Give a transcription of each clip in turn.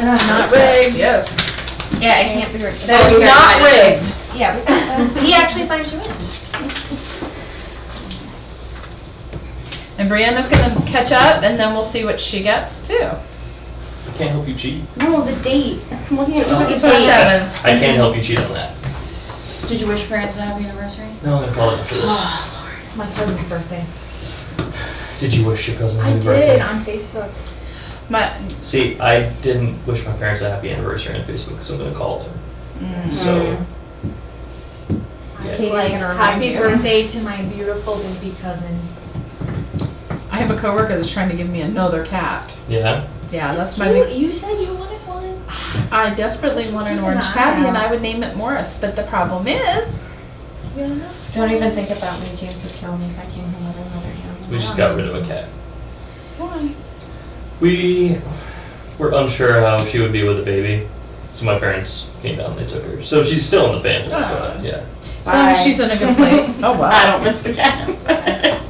Not rigged. Yes. Yeah, it can't be rigged. That is not rigged. Yeah, he actually signed you in. And Brianna's gonna catch up, and then we'll see what she gets too. I can't help you cheat. No, the date. I'm looking at Oh. 27. I can't help you cheat on that. Did you wish your parents a happy anniversary? No, I'm gonna call it after this. It's my cousin's birthday. Did you wish your cousin a I happy did birthday? on Facebook. See, I didn't wish my parents a happy anniversary on Facebook, so I'm gonna call them. So, It's Yeah. like, gonna remind happy you. birthday to my beautiful baby cousin. I have a coworker that's trying to give me another cat. yeah. Yeah, that's my big. You said you wanted one. I desperately Just want an keep an orange eye tabby, and out. I would name it Morris. But the problem is, You don't know? Don't even think about me. James would kill me if I came home with another animal. We just got rid of a cat. why? We were unsure how she would be with a baby, so my parents came down and they took her. So she's still in the family, but yeah. As long as Bye. she's in a good place. Oh wow. I don't miss the cat.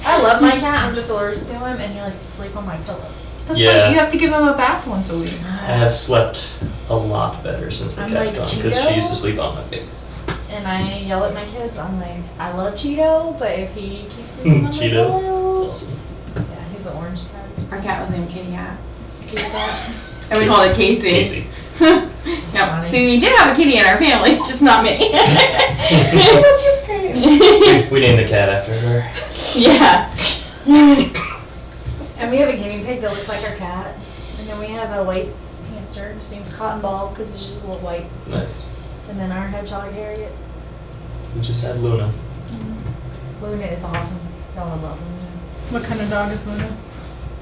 I love my cat. I'm just allergic to him, and he likes to sleep on my pillow. That's Yeah. like you have to give him a bath once a week. I have slept a lot better since the I'm cat's like gone because Cheeto. she used to sleep on my face. And I yell at my kids. I'm like, I love Cheeto, but if he keeps sleeping on my Cheeto. pillow, It's awesome. yeah, he's an orange cat. Our cat was named Kitty Cat. Kitty cat. And we called it Casey. Casey. Yeah. Funny. See, we did have a kitty in our family, just not me. That's just great. We named the cat after her. Yeah. And we have a guinea pig that looks like our cat. And then we have a white hamster. His name's Cotton Ball because he's just a little white. Nice. And then our hedgehog Harriet. We just had Luna. Luna is awesome. Y'all would love Luna. What kind of dog is Luna?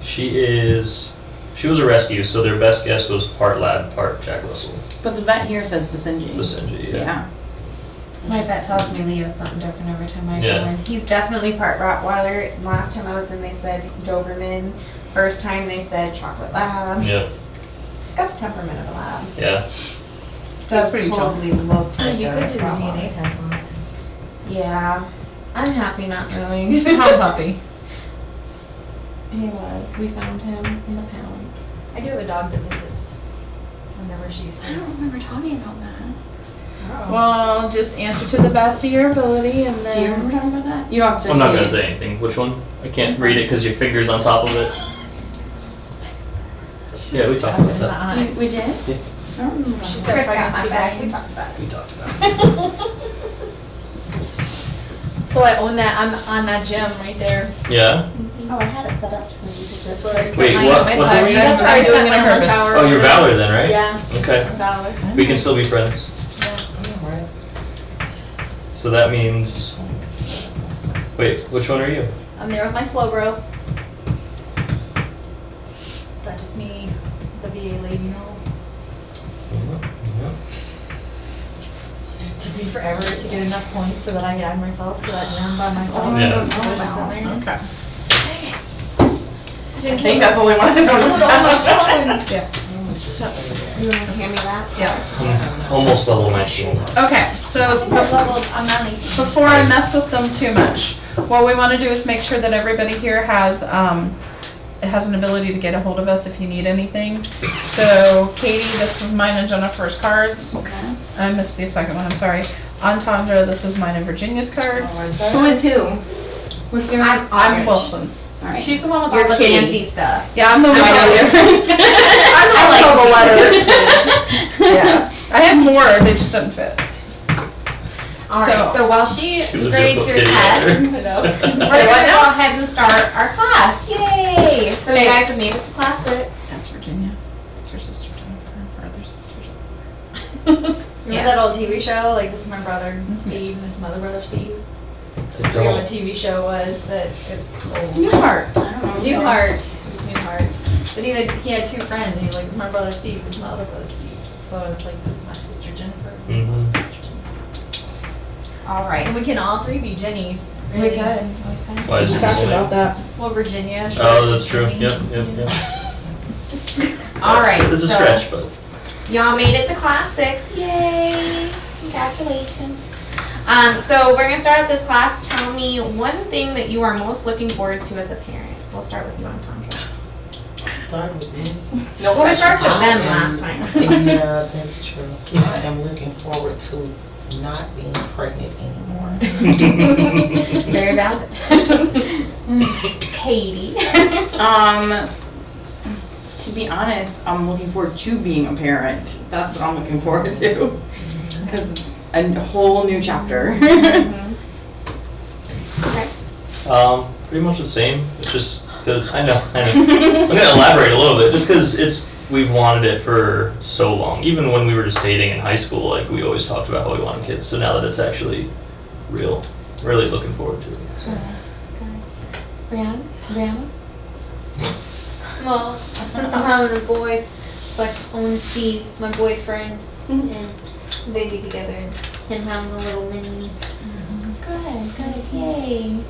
She was a rescue, so their best guess was part lab, part Jack Russell. But the vet here says Basenji. Basenji, yeah. Yeah. My vet tells me Leo's something different every time I Yeah. go in. He's definitely part Rottweiler. Last time I was in, they said Doberman. First time they said Chocolate Lab. Yep. He's got the temperament of a lab. Yeah. That's pretty chill. totally look like You a could do the Rottweiler. DNA test on it. Yeah. I'm happy not knowing. He's a hound puppy. He was. We found him in the pound. I do have a dog that visits whenever she's I don't remember talking about that. Well, just answer to the best of your ability, and Do you then. remember talking about that? You don't have to. I'm not gonna say anything. Which one? I can't read it because your finger's on top of it. Yeah, we talked about that. We did? Yeah. I don't remember. She's that. got Chris got my pregnancy back. back. We talked about it. We talked about it. So I own that. I'm on that gym right there. Yeah. Oh, I had it set up for you to just. That's where I spent Wait, my what- my what's time. it mean? That's where I I'm doing spent it my on lunch purpose. hour. Oh, you're Valor then, right? Yeah, Okay. I'm Valor. We can still be friends. So that means. Wait, which one are you? I'm there with my slow bro. That just me, the VA lady, know. It took me forever to get enough points so that I could add myself to that gym by myself. Yeah. So I was just in there. Okay. I think that's the only one I don't know. Yes. You want to hand me that? Yeah. Almost level 19. Okay, so I'm not like, before I mess with them too much, what we want to do is make sure that everybody here has an ability to get a hold of us if you need anything. So Katie, this is mine and Jennifer's cards. Okay. I missed the second one, I'm sorry. Antandra, this is mine and Virginia's cards. Who is who? What's your name? I'm Wilson. All right. she's the one with You're all the Kitty. fancy stuff. Yeah, I'm the one. I know the difference. I'm the one with all the letters. Yeah, I have more, they just didn't fit. All right. So while she She was a grades your difficult test, kitty. we're gonna go ahead and start our class. Yay! So Hey. you guys have made it to class 6. That's Virginia. That's her sister Jennifer, her other sister Remember Yeah. that old TV show? Like, this is my brother Steve, and this is my other brother Steve. I I forget what don't. TV show it was, but it's old. Newhart. Newhart. It was Newhart. But he had 2 friends, and he was like, this is my brother Steve, this is my other brother Steve. So it's like, this is my sister Jennifer, this is my Mhm. sister Jennifer. All right. And we can all 3 be Jennies. We really. could. Why is it the same? that. Well, Virginia. Oh, that's true. Jenny. Yep. All right. It's a so stretch, but. Y'all made it to class 6. Yay! Congratulations. So we're gonna start out this class. Tell me one thing that you are most looking forward to as a parent. We'll start with you, Antandra. start with me. Well, we started with them last time. Yeah, that's true. I am looking forward to not being pregnant anymore. Very valid. Katie. To be honest, I'm looking forward to being a parent. That's what I'm looking forward to. Because it's a whole new chapter. Okay. Pretty much the same. It's just I know. I'm gonna elaborate a little bit, just because we've wanted it for so long. Even when we were just dating in high school, like we always talked about how we wanted kids. So now that it's actually real, really looking forward to it. So. Brianna? Well, since I'm having a boy, like I want to see my boyfriend and baby together and him having a little mini. Good, yay.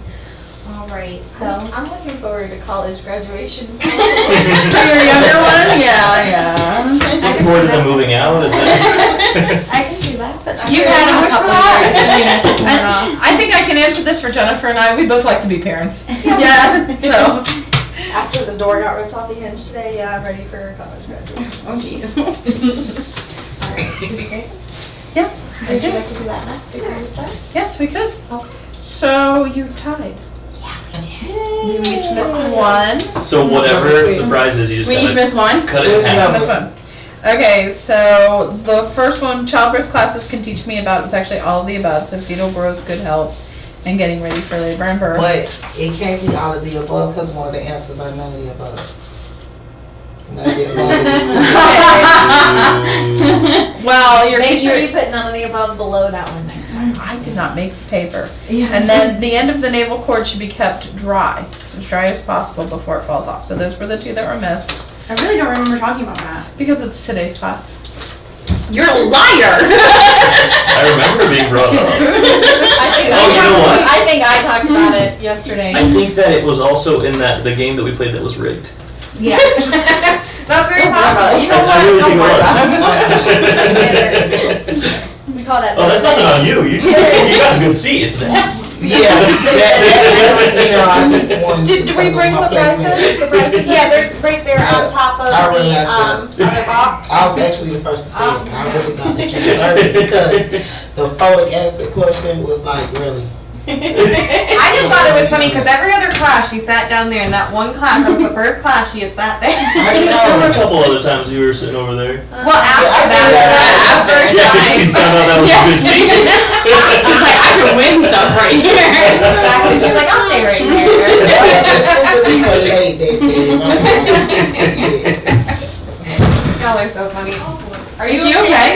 All right, so. I'm looking forward to college graduation. For your younger one? Yeah. Looking forward to them moving out. Is that? I can see that. You've had them a couple of years. I think I can answer this for Jennifer and I. We both like to be parents. Yeah. So. After the door got ripped off the hinge today, yeah, I'm ready for college graduation. Oh, geez. All right, did you get? Yes. I Would you did. like to do that next before we start? Yes, we could. Okay. So you tied. You each missed one. So whatever the prize is, you just We each gotta missed one? cut it in half. This one. Okay, so the first one, childbirth classes can teach me about, was actually all of the above, so fetal growth, good health, and getting ready for labor and birth. But it can't be all of the above because one of the answers are none of the above. None of the above. Well, your Make sure teacher, you put none of the above below that one next time. I did not make the paper. And then the end of the navel cord should be kept dry, as dry as possible before it falls off. So those were the two that were missed, I really don't remember talking about that. because it's today's class. You're a liar! I remember being brought up. I think I talked about it yesterday. I think that it was also in the game that we played that was rigged. Yeah. That's very possible. You know I what? really Don't think worry it about it. We call that. Oh, that's nothing on you. You got a good seat. It's that. Yeah, I just wanted Did we because bring of my the prizes? placement. The prizes? Yeah, they're right there on top of I the realized that. other box. I was actually the first to say it. I really thought that you deserved it because the folic acid question was like, really? I just thought it was funny because every other class she sat down there, and that one class, that was the first class she had sat there. I There were a know. couple other times you were sitting over there. Well, after that, Yeah, because you found out that was a good seat. She's like, I can win stuff right here. exactly. She's like, I'll stay right here. Super late that day. Y'all are so funny. Are Is you she okay?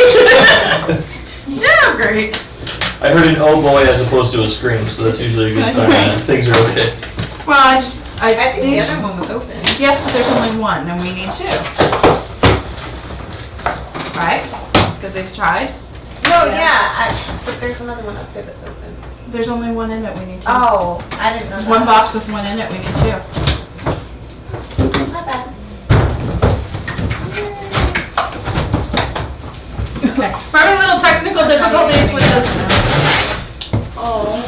Yeah, I'm great. I heard an oh boy as opposed to a scream, so that's usually a good sign that things are okay. Well, I I think the other one was open. yes, but there's only one, and we need two. Right? Because they've tried. No, yeah, but there's another one up there that's open. There's only one in it, we need two. Oh, I didn't know There's that. one box with one in it, we need two. Not bad. Okay. We're having a little technical difficulties with this. Oh,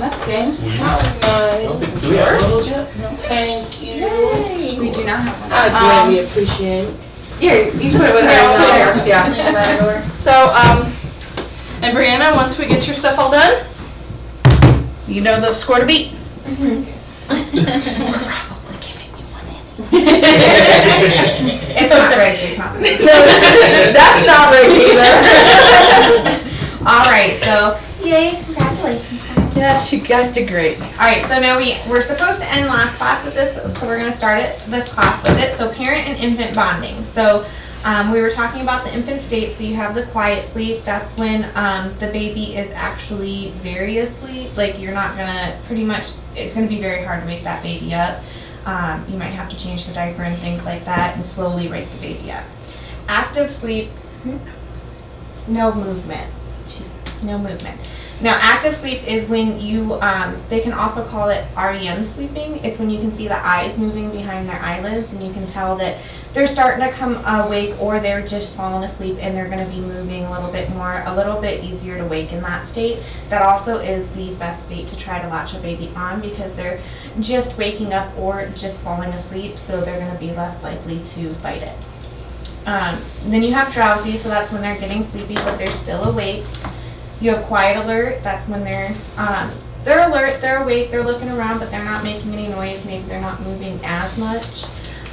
that's good. Sweet. Do we have one of those yet? Thank you. We do not have one. I greatly appreciate it. Here, you put it with her. Yeah. So, and Brianna, once we get your stuff all done, you know the score to beat. It's not right, promise. That's not right either. All right, so yay, congratulations. Yes, you guys did great. All right, so now we're supposed to end last class with this, so we're going to start this class with it. So parent and infant bonding. So we were talking about the infant state. So you have the quiet sleep. That's when the baby is actually very asleep. Like you're not gonna it's gonna be very hard to wake that baby up. You might have to change the diaper and things like that, and slowly wake the baby up. Active sleep, no movement. No movement. Now, active sleep is when you, they can also call it REM sleeping. It's when you can see the eyes moving behind their eyelids and you can tell that they're starting to come awake or they're just falling asleep and they're going to be moving a little bit more, a little bit easier to wake in that state. That also is the best state to try to latch a baby on because they're just waking up or just falling asleep, so they're going to be less likely to fight it. Then you have drowsy, so that's when they're getting sleepy but they're still awake. You have quiet alert, that's when they're alert, they're awake, they're looking around, but they're not making any noise, maybe they're not moving as much.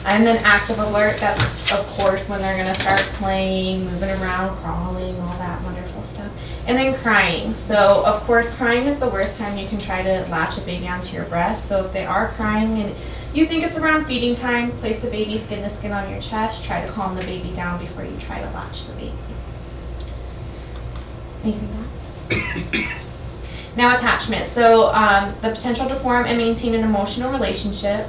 And then active alert, that's of course when they're gonna start playing, moving around, crawling, all that wonderful stuff. And then crying, so of course crying is the worst time you can try to latch a baby onto your breast. So if they are crying and you think it's around feeding time, place the baby skin to skin on your chest, try to calm the baby down before you try to latch the baby. Anything to add? Now attachment, so the potential to form and maintain an emotional relationship,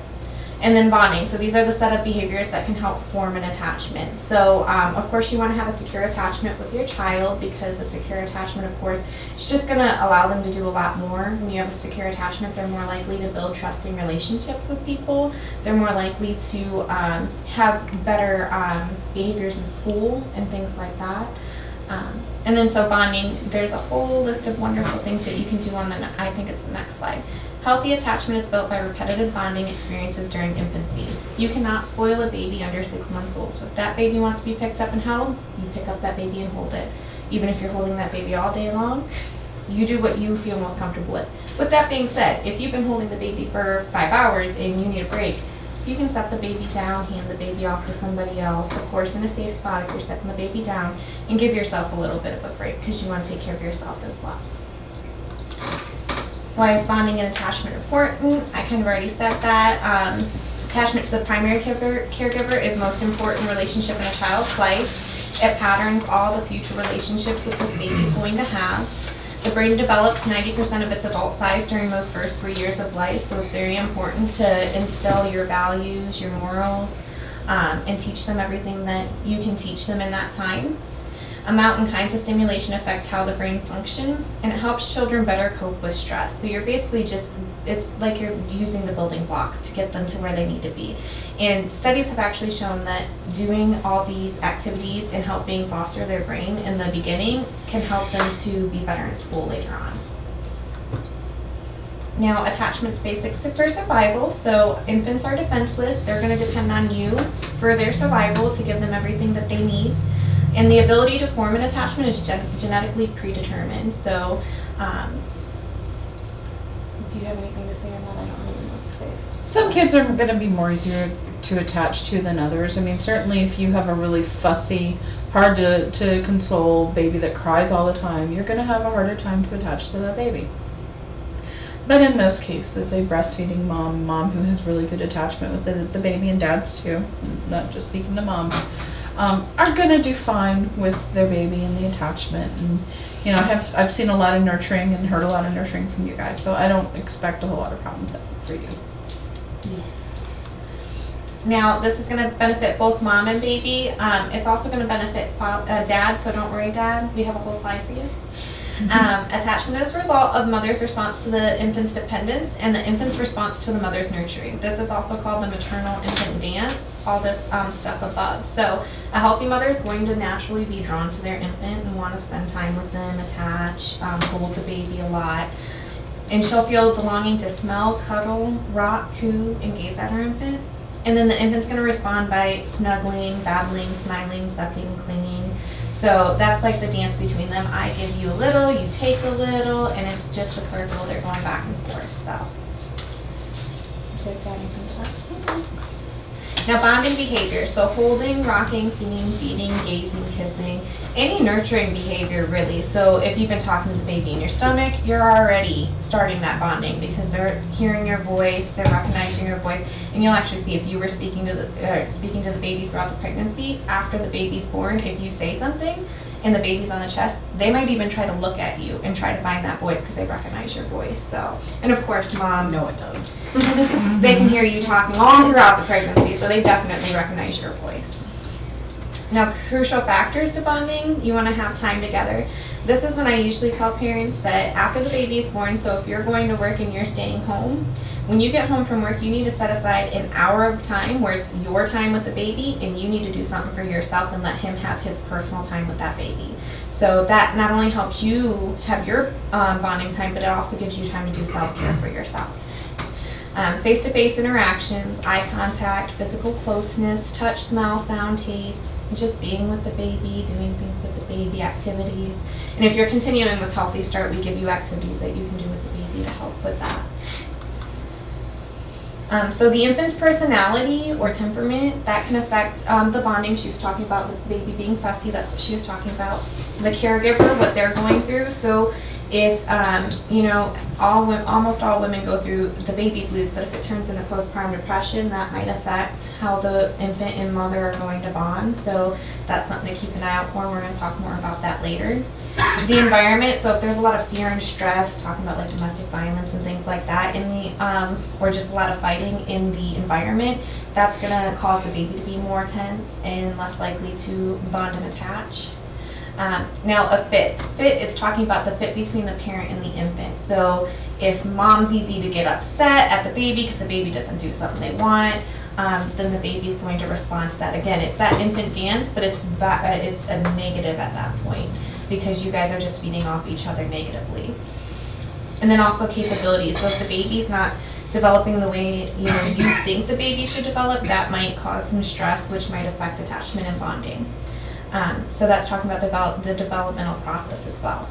and then bonding. So these are the set of behaviors that can help form an attachment. So of course you want to have a secure attachment with your child because a secure attachment, of course, it's just going to allow them to do a lot more. When you have a secure attachment, they're more likely to build trusting relationships with people. They're more likely to have better behaviors in school and things like that. And then so bonding, there's a whole list of wonderful things that you can do on the, I think it's the next slide. Healthy attachment is built by repetitive bonding experiences during infancy. You cannot spoil a baby under 6 months old. So if that baby wants to be picked up and held, you pick up that baby and hold it. Even if you're holding that baby all day long, you do what you feel most comfortable with. With that being said, if you've been holding the baby for 5 hours and you need a break, you can set the baby down, hand the baby off to somebody else, of course in a safe spot if you're setting the baby down, and give yourself a little bit of a break because you want to take care of yourself as well. Why is bonding and attachment important? I kind of already said that. Attachment to the primary caregiver is the most important relationship in a child's life. It patterns all the future relationships that this baby is going to have. The brain develops 90% of its adult size during those first 3 years of life, so it's very important to instill your values, your morals, and teach them everything that you can teach them in that time. Amount and kinds of stimulation affect how the brain functions, and it helps children better cope with stress. So you're basically just, it's like you're using the building blocks to get them to where they need to be. And studies have actually shown that doing all these activities and helping foster their brain in the beginning can help them to be better in school later on. Now, attachment's basics for survival. So infants are defenseless. They're going to depend on you for their survival to give them everything that they need. And the ability to form an attachment is genetically predetermined. So, do you have anything to say on that? I don't really know what to say. Some kids are going to be more easier to attach to than others. I mean, certainly if you have a really fussy, hard to console baby that cries all the time, you're going to have a harder time to attach to that baby. But in most cases, a breastfeeding mom who has really good attachment with the baby, and dads too, not just speaking to moms, are gonna do fine with their baby and the attachment. And you know, I've seen a lot of nurturing and heard a lot of nurturing from you guys, so I don't expect a whole lot of problems for you. Yes. Now, this is going to benefit both mom and baby. It's also going to benefit dad, so don't worry, dad. We have a whole slide for you. Attachment is a result of mother's response to the infant's dependence and the infant's response to the mother's nurturing. This is also called the maternal-infant dance, all this stuff above. So a healthy mother is going to naturally be drawn to their infant and want to spend time with them, attach, hold the baby a lot. And she'll feel the longing to smell, cuddle, rock, coo, and gaze at her infant. And then the infant's going to respond by snuggling, babbling, smiling, sucking, clinging. So that's like the dance between them. I give you a little, you take a little, and it's just a circle. They're going back and forth. So, should I add anything to that? Now, bonding behavior. So holding, rocking, singing, feeding, gazing, kissing, any nurturing behavior really. So if you've been talking to the baby in your stomach, you're already starting that bonding because they're hearing your voice, they're recognizing your voice, and you'll actually see if you were speaking to the baby throughout the pregnancy, after the baby's born, if you say something and the baby's on the chest, they might even try to look at you and try to find that voice because they recognize your voice. So, and of course, mom, No, it does. they can hear you talking all throughout the pregnancy, so they definitely recognize your voice. Now, crucial factors to bonding, you want to have time together. This is when I usually tell parents that after the baby is born, so if you're going to work and you're staying home, when you get home from work, you need to set aside an hour of time where it's your time with the baby, and you need to do something for yourself and let him have his personal time with that baby. So that not only helps you have your bonding time, but it also gives you time to do self-care for yourself. Face-to-face interactions, eye contact, physical closeness, touch, smell, sound, taste, just being with the baby, doing things with the baby, activities. And if you're continuing with Healthy Start, we give you activities that you can do with the baby to help with that. So the infant's personality or temperament, that can affect the bonding. She was talking about the baby being fussy, that's what she was talking about. The caregiver, what they're going through. So if, almost all women go through the baby blues, but if it turns into postpartum depression, that might affect how the infant and mother are going to bond. So that's something to keep an eye out for, and we're going to talk more about that later. The environment, so if there's a lot of fear and stress, talking about like domestic violence and things like that in the, or just a lot of fighting in the environment, that's going to cause the baby to be more tense and less likely to bond and attach. Now a fit, it's talking about the fit between the parent and the infant. So if mom's easy to get upset at the baby because the baby doesn't do something they want, then the baby is going to respond to that. Again, it's that infant dance, but it's a negative at that point because you guys are just feeding off each other negatively. And then also capabilities. So if the baby's not developing the way you think the baby should develop, that might cause some stress, which might affect attachment and bonding. So that's talking about the developmental process as well.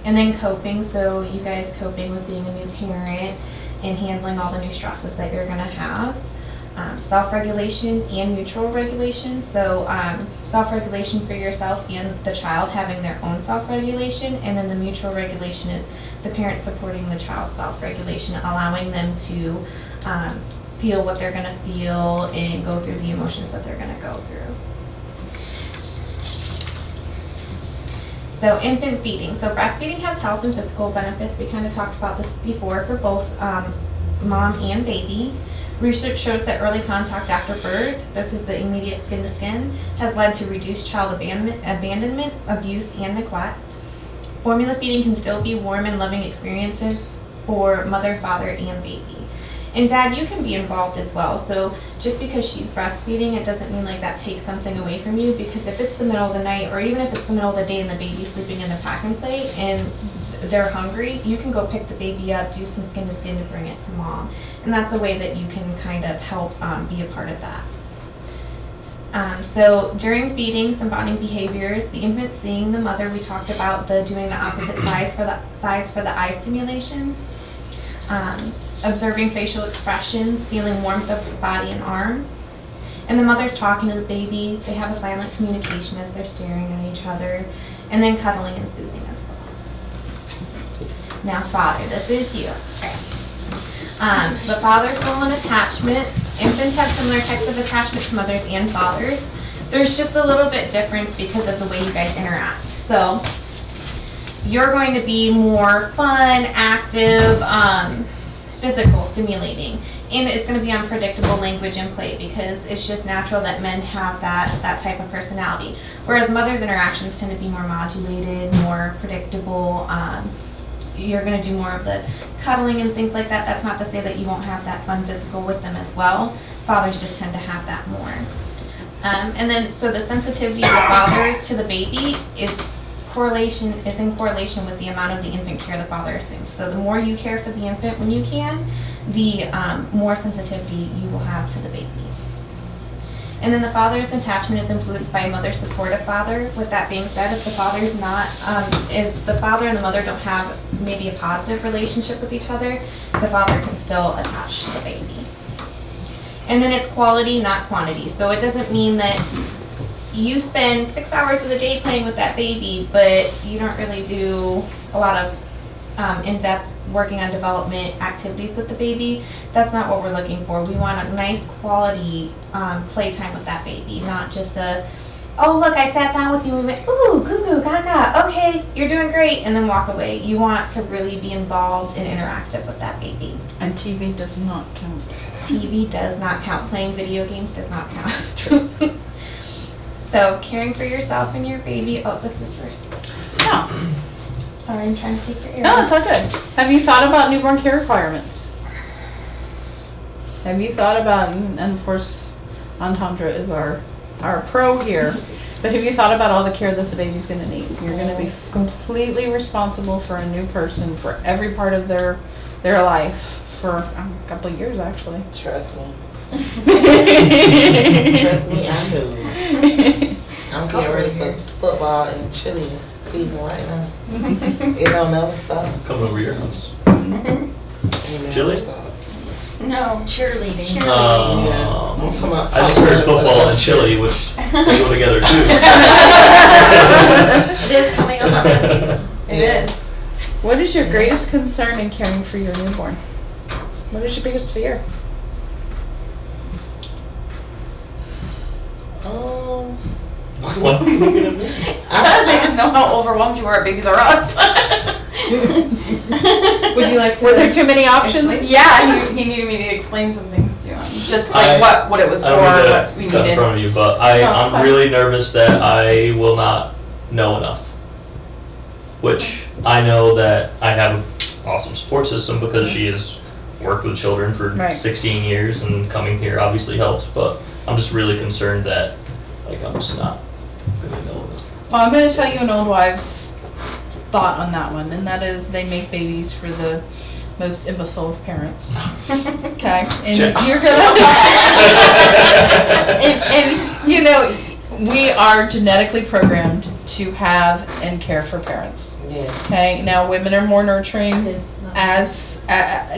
And then coping, so you guys coping with being a new parent and handling all the new stresses that you're gonna have. Self-regulation and mutual regulation. So self-regulation for yourself and the child having their own self-regulation, and then the mutual regulation is the parent supporting the child's self-regulation, allowing them to feel what they're gonna feel and go through the emotions that they're gonna go through. So infant feeding. So breastfeeding has health and physical benefits. We kind of talked about this before for both mom and baby. Research shows that early contact after birth, this is the immediate skin to skin, has led to reduced child abandonment, abuse, and neglect. Formula feeding can still be warm and loving experiences for mother, father, and baby. And dad, you can be involved as well. So just because she's breastfeeding, it doesn't mean like that takes something away from you, because if it's the middle of the night, or even if it's the middle of the day and the baby's sleeping in the pack and play and they're hungry, you can go pick the baby up, do some skin to skin to bring it to mom. And that's a way that you can kind of help be a part of that. So during feeding, some bonding behaviors, the infant seeing the mother, we talked about doing the opposite sides for the eye stimulation. Observing facial expressions, feeling warmth of the body and arms. And the mother's talking to the baby. They have a silent communication as they're staring at each other. And then cuddling and soothing as well. Now father, this is you. Okay. The father's role in attachment. Infants have similar types of attachment to mothers and fathers. There's just a little bit difference because of the way you guys interact. So you're going to be more fun, active, physical, stimulating, and it's going to be unpredictable language and play because it's just natural that men have that type of personality, whereas mothers' interactions tend to be more modulated, more predictable. You're going to do more of the cuddling and things like that. That's not to say that you won't have that fun physical with them as well. Fathers just tend to have that more. And then so the sensitivity of the father to the baby is in correlation with the amount of the infant care the father assumes. So the more you care for the infant when you can, the more sensitivity you will have to the baby. And then the father's attachment is influenced by a mother's supportive father. With that being said, if the father's not, if the father and the mother don't have maybe a positive relationship with each other, the father can still attach to the baby. And then it's quality, not quantity. So it doesn't mean that you spend 6 hours of the day playing with that baby, but you don't really do a lot of in-depth working on development activities with the baby. That's not what we're looking for. We want a nice quality playtime with that baby, not just oh look, I sat down with you and we went, ooh, goo goo, gaga, okay, you're doing great, and then walk away. You want to really be involved and interactive with that baby. And TV does not count. TV does not count. Playing video games does not count. So caring for yourself and your baby. Oh, this is yours. Yeah. Sorry, I'm trying to take your ear. No, it's all good. Have you thought about newborn care requirements? Have you thought about, and of course, Antandra is our pro here, but have you thought about all the care that the baby's gonna need? You're gonna be completely responsible for a new person for every part of their life for a couple of years, actually. Trust me. Trust me, I know. I'm getting ready for football and chili season right now. It don't never stop. Coming over your house. It never Chili? stop. No, cheerleading. Yeah, I'm talking about I just heard football and chili, which they go together too. It is coming up on that season. It is. What is your greatest concern in caring for your newborn? What is your biggest fear? What? They just know how overwhelmed you are at Babies R Us. Would you like to? Were there too many options? Yeah, he needed me to explain some things to him. Just like what it was for, I don't what mean we to cut in needed. front of you, but No, it's I'm fine. really nervous that I will not know enough. Which I know that I have an awesome support system because she has worked with children for Right. 16 years, and coming here obviously helps, but I'm just really concerned that I'm just not going to know enough. Well, I'm going to tell you an old wives' thought on that one, and that is they make babies for the most imbecile of parents. Okay? And Check. you're going to... and, you know, we are genetically programmed to have and care for parents. Yeah. Okay? Now, women are more nurturing It's not- as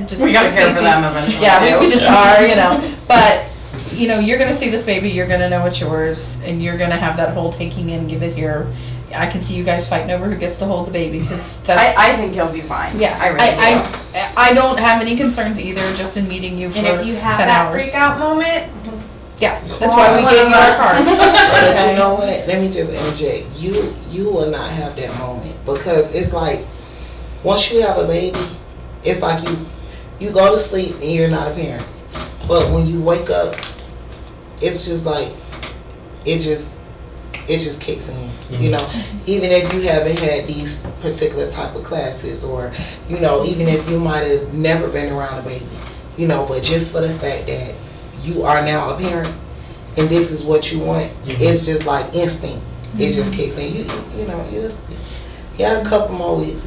just We gotta as a care for species. them eventually. Yeah, too. we just are, you know. But, you know, you're going to see this baby, you're going to know it's yours, and you're going to have that whole taking in, give it here. I can see you guys fighting over who gets to hold the baby because that's. I think he'll be fine. yeah, I really do. I don't have any concerns either, just in meeting you for And if you have 10 that hours. freak out moment, Yeah, that's why we Call gave you our cards. But Okay. you know what? Let me just interject. You will not have that moment because it's like once you have a baby, it's like you go to sleep and you're not a parent. But when you wake up, it's just like it just kicks in. You know, even if you haven't had these particular type of classes, or you know, even if you might have never been around a baby, you know, but just for the fact that you are now a parent and this is what you want, it's just like instinct. It just kicks in. You know, you have a couple more weeks.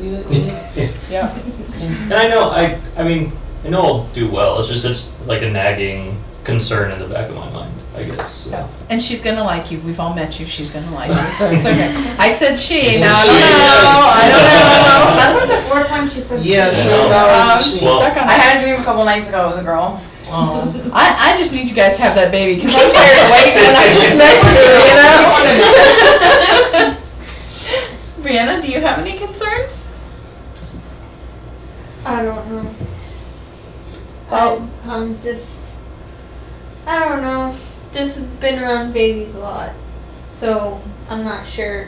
Yeah. And I know, I mean, I know I'll do well. It's like a nagging concern in the back of my mind, I guess. So. Yes. And she's gonna like you. We've all met you. She's gonna like you. So it's okay. I said she. It's Now I she. don't know. I don't know. that's like the fourth time she said. Yeah, she Yeah. was always a she. Well- Stuck on I had a dream a couple nights ago. It was a girl. I just need you guys to have that baby because I'm tired of waiting and I just met you, you know? Brianna, do you have any concerns? I don't know. Oh. I'm just, I don't know. Just been around babies a lot. So I'm not sure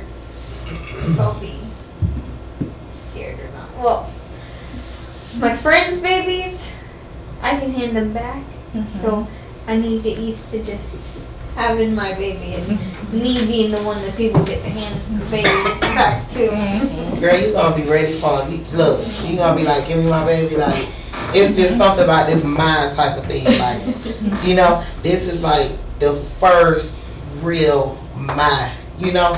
if I'll be scared or not. Well, my friends' babies, I can hand them back. So I need to get used to just having my baby and me being the one that people get to hand the baby back to. Girl, you gonna be ready for it. Look, you gonna be like, give me my baby. Like, it's just something about this mind type of thing. Like, you know, this is like the first real mind. You know,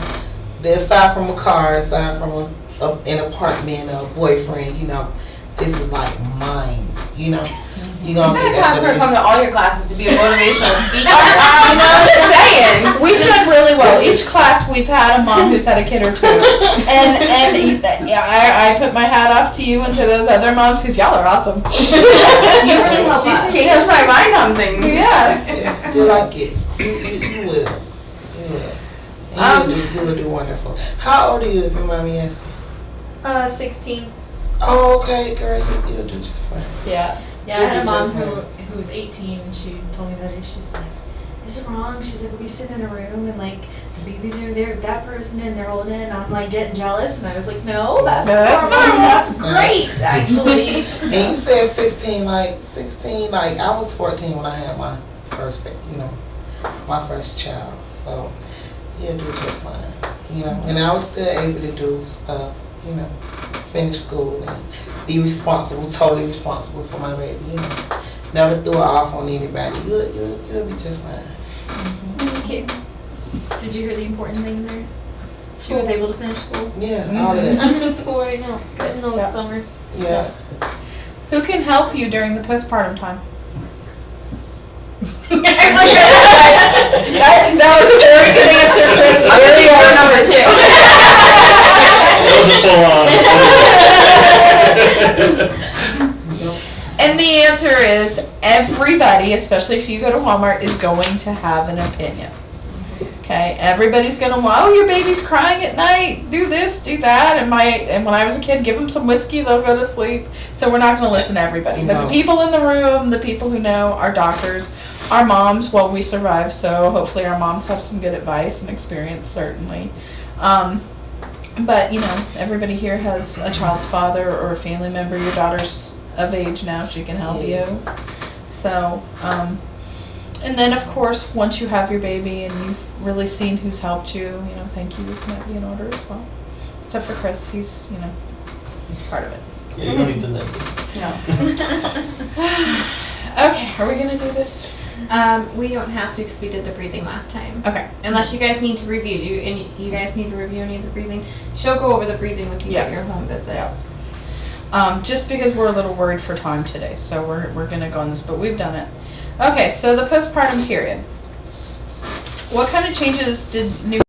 aside from a car, aside from an apartment, a boyfriend. You know, this is like mine. You know, you gonna I'm get gonna have her that. come to all your classes to be a motivational speaker. I'm just saying. saying. We've done really well. Each class we've had a mom who's had a kid or two. And yeah, I put my hat off to you and to those other moms because y'all are awesome. You really help us. She changed my mind on things. Yes. Yeah, you like it. You will. You will. And you will do wonderful. How old are you, if you mind me asking? 16. Oh, okay, girl, you'll do just fine. Yeah. Yeah, I had a You'll mom be just who was 18 and she told me that she's like, is it wrong? She's like, we sit in a room and like the babies are there with that person and they're holding it and I'm like getting jealous and I was like, no, that's That's normal. normal. That's great actually. And you said 16, like I was 14 when I had my first, my first child. So, he'll do just fine. You know, and I was still able to do stuff. You know, finish school and be responsible, totally responsible for my baby. You know, never threw her off on anybody. You'll be just fine. Okay. Did you hear the important thing there? She was able to finish school. Yeah, all of that. I'm in school right now. Good no Yeah. summer. Yeah. Who can help you during the postpartum time? That was a very good answer, Chris. Very or number 2. That was a full on. And the answer is everybody, especially if you go to Walmart, is going to have an opinion. Okay, everybody's gonna, oh, your baby's crying at night. Do this, do that. And when I was a kid, give them some whiskey, they'll go to sleep. So we're not gonna listen to everybody. But No. the people in the room, the people who know, our doctors, our moms. Well, we survived, so hopefully our moms have some good advice and experience, certainly. But you know, everybody here has a child's father or a family member. Your daughter's of age now; she can help you. So, and then of course, once you have your baby and you've really seen who's helped you, you know, thank yous might be in order as well. Except for Chris, he's part of it. Yeah, you don't need to know. Okay, are we gonna do this? We don't have to because we did the breathing last time. Okay. Unless you guys need to review, you guys need to review any of the breathing. She'll go over the breathing with you at Yes. your home visits. Yes. Just because we're a little worried for time today, so we're gonna go on this, but we've done it. Okay, so the postpartum period. What kind of changes did new